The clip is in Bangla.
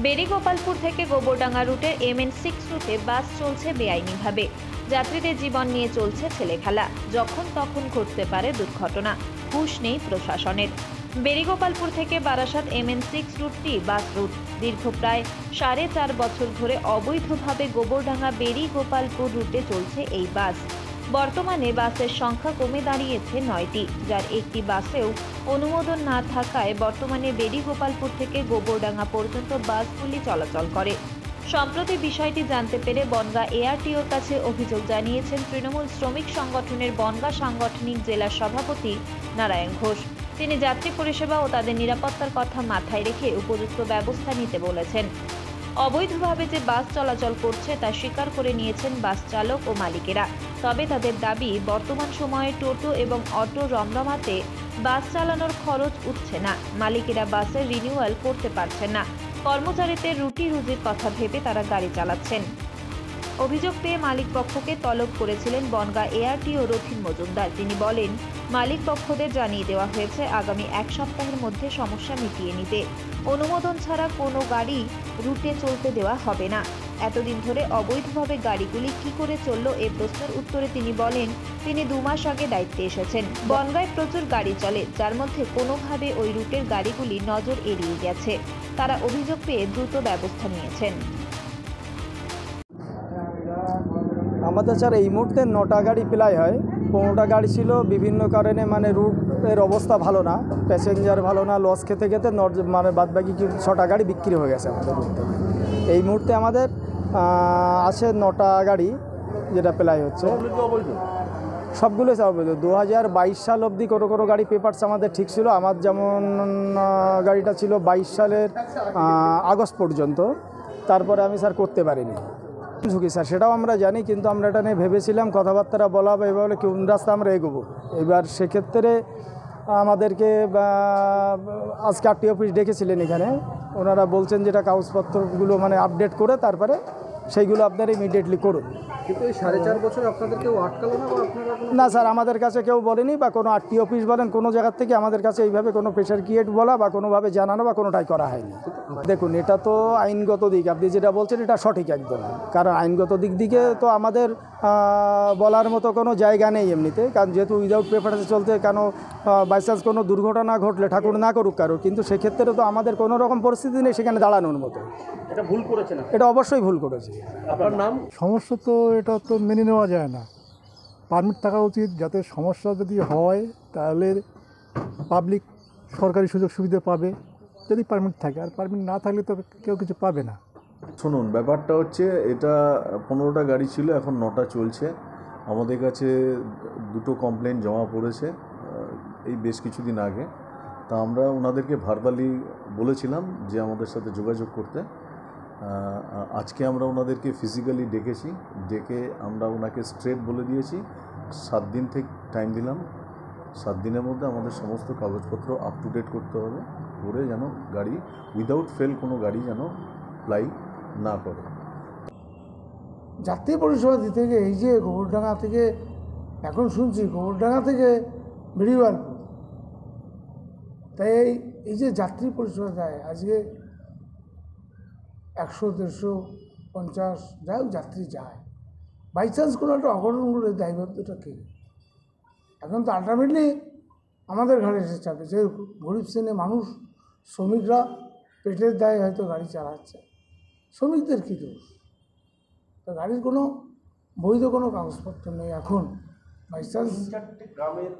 বেড়িগোপালপুর থেকে গোবরডাঙ্গা রুটের MN6 রুটে বাস চলছে বেআইনিভাবে। যাত্রীদের জীবন নিয়ে চলছে ছেলেখেলা। যখন তখন ঘটতে পারে দুর্ঘটনা, হুঁশ নেই প্রশাসনের। বেড়িগোপালপুর থেকে বারাসাত MN6 রুটটি বাস রুট। দীর্ঘ প্রায় 4.5 বছর ধরে অবৈধভাবে গোবরডাঙ্গা বেড়িগোপালপুর রুটে চলছে এই বাস। বর্তমানে বাসের সংখ্যা কমে দাঁড়িয়েছে 9টি, যার একটি বাসেও অনুমোদন না থাকায় বর্তমানে বেড়িগোপালপুর থেকে গোবরডাঙ্গা পর্যন্ত বাসগুলি চলাচল করে। সম্প্রতি বিষয়টি জানতে পেরে বনগাঁ ARTOর কাছে অভিযোগ জানিয়েছেন তৃণমূল শ্রমিক সংগঠনের বনগাঁ সাংগঠনিক জেলা সভাপতি নারায়ণ ঘোষ। তিনি যাত্রী পরিষেবা ও তাদের নিরাপত্তার কথা মাথায় রেখে উপযুক্ত ব্যবস্থা নিতে বলেছেন। অবৈধভাবে যে বাস চলাচল করছে তা স্বীকার করে নিয়েছেন বাস চালক ও মালিকেরা। তবে তাদের দাবি, বর্তমান সময়ে টোটো এবং অটো রমরমাতে বাস চালানোর খরচ উঠছে না। মালিকেরা বাসের রিনিউয়াল করতে পারছেন না। কর্মচারীদের রুটি রুজির কথা ভেবে তারা গাড়ি চালাচ্ছেন। অভিযোগ পেয়ে মালিক পক্ষকে তলব করেছিলেন বনগাঁ ARTO রথিন মজুমদার। তিনি বলেন, মালিক পক্ষদের জানিয়ে দেওয়া হয়েছে আগামী 1 সপ্তাহের মধ্যে সমস্যা মিটিয়ে নিতে। অনুমোদন ছাড়া কোনো গাড়ি রুটে চলতে দেওয়া হবে না। এতদিন ধরে অবৈধভাবে গাড়িগুলি কি করে চললো এ প্রশ্নের উত্তরে তিনি বলেন, তিনি 2 মাস আগে দায়িত্বে এসেছেন। বনগাঁয় প্রচুর গাড়ি চলে, যার মধ্যে কোনোভাবে ওই রুটের গাড়িগুলি নজর এড়িয়ে গেছে। তারা অভিযোগ পেয়ে দ্রুত ব্যবস্থা নিয়েছেন। আমাদের স্যার এই মুহূর্তে 9টা গাড়ি প্রায় হয়। 15টা গাড়ি ছিল, বিভিন্ন কারণে মানে রুটের অবস্থা ভালো না, প্যাসেঞ্জার ভালো না, লস খেতে খেতে মানে বাদবাকি 6টা গাড়ি বিক্রি হয়ে গেছে আমাদের রুট থেকে। এই মুহূর্তে আমাদের আছে 9টা গাড়ি, যেটা প্রায় হচ্ছে। সবগুলোই স্যার অবৈধ। 2022 সাল অবধি কোনো গাড়ি পেপারস আমাদের ঠিক ছিল। আমার যেমন গাড়িটা ছিল 22 সালের আগস্ট পর্যন্ত, তারপরে আমি স্যার করতে পারিনি। ঝুঁকি স্যার, সেটাও আমরা জানি, কিন্তু আমরা এটা নিয়ে ভেবেছিলাম, কথাবার্তা বলা বা এভাবে কোন রাস্তা আমরা এগোবো। এবার সেক্ষেত্রে আমাদেরকে আজকে RTO অফিস ডেকেছিলেন এখানে। ওনারা বলছেন যেটা কাগজপত্রগুলো মানে আপডেট করে তারপরে সেইগুলো আপনারা ইমিডিয়েটলি করুন। কিন্তু এই 4.5 বছর আপনাদের কেউ আটকালো না? বা আপনারা না স্যার, আমাদের কাছে কেউ বলেনি, বা কোনো RTO অফিস বলেন কোনো জায়গার থেকে আমাদের কাছে এইভাবে কোনো প্রেশার ক্রিয়েট বলা বা কোনোভাবে জানানো বা কোনোটাই করা হয়নি। দেখুন, এটা তো আইনগত দিক, আপনি যেটা বলছেন এটা সঠিক একদম। কারণ আইনগত দিক দিকে তো আমাদের বলার মতো কোনো জায়গা নেই এমনিতে, কারণ যেহেতু উইদাউট পেপারসে চলতে, কেন বাইচান্স কোনো দুর্ঘটনা ঘটলে, ঠাকুর না করুক কারো, কিন্তু সেক্ষেত্রে তো আমাদের কোনো রকম পরিস্থিতি নেই সেখানে দাঁড়ানোর মতো। এটা ভুল করেছে না? এটা অবশ্যই ভুল করেছে। আপনার নাম? সমস্যা তো এটা তো মেনে নেওয়া যায় না। পারমিট থাকা উচিত, যাতে সমস্যা যদি হয় তাহলে পাবলিক সরকারি সুযোগ সুবিধা পাবে যদি পারমিট থাকে, আর পারমিট না থাকলে তো কেউ কিছু পাবে না। শুনুন, ব্যাপারটা হচ্ছে, এটা 15টা গাড়ি ছিল, এখন 9টা চলছে। আমাদের কাছে 2টো কমপ্লেন জমা পড়েছে এই বেশ কিছুদিন আগে। তা আমরা ওনাদেরকে ভার্বালি বলেছিলাম যে আমাদের সাথে যোগাযোগ করতে। আজকে আমরা ওনাদেরকে ফিজিক্যালি ডেকে আমরা ওনাকে স্ট্রেট বলে দিয়েছি 7 দিন থেকে টাইম দিলাম। 7 দিনের মধ্যে আমাদের সমস্ত কাগজপত্র আপ টু ডেট করতে হবে, করে যেন গাড়ি উইদাউট ফেল কোনো গাড়ি যেন অ্যাপ্লাই না করে। যাত্রী পরিষেবা দিতে গিয়ে এই যে গোবরডাঙ্গা থেকে, এখন শুনছি গোবরডাঙ্গা থেকে বেড়িগোপালপুর, তাই এই যে যাত্রী পরিষেবা দেয়, আজকে 100, 150, 50 যাই হোক যাত্রী যায়, বাই চান্স কোনো একটা অঘটন হলে দায়বদ্ধতা কে? এখন তো আলটিমেটলি আমাদের ঘাড়ে এসে চাপে, যে গরিব শ্রেণীর মানুষ, শ্রমিকরা পেটের দায়ে হয়তো গাড়ি চালাচ্ছে। শ্রমিকদের কী দোষ? তো গাড়ির কোনো বৈধ কোনো কাগজপত্র নেই। এখন বাই চান্স 3-4টে গ্রামের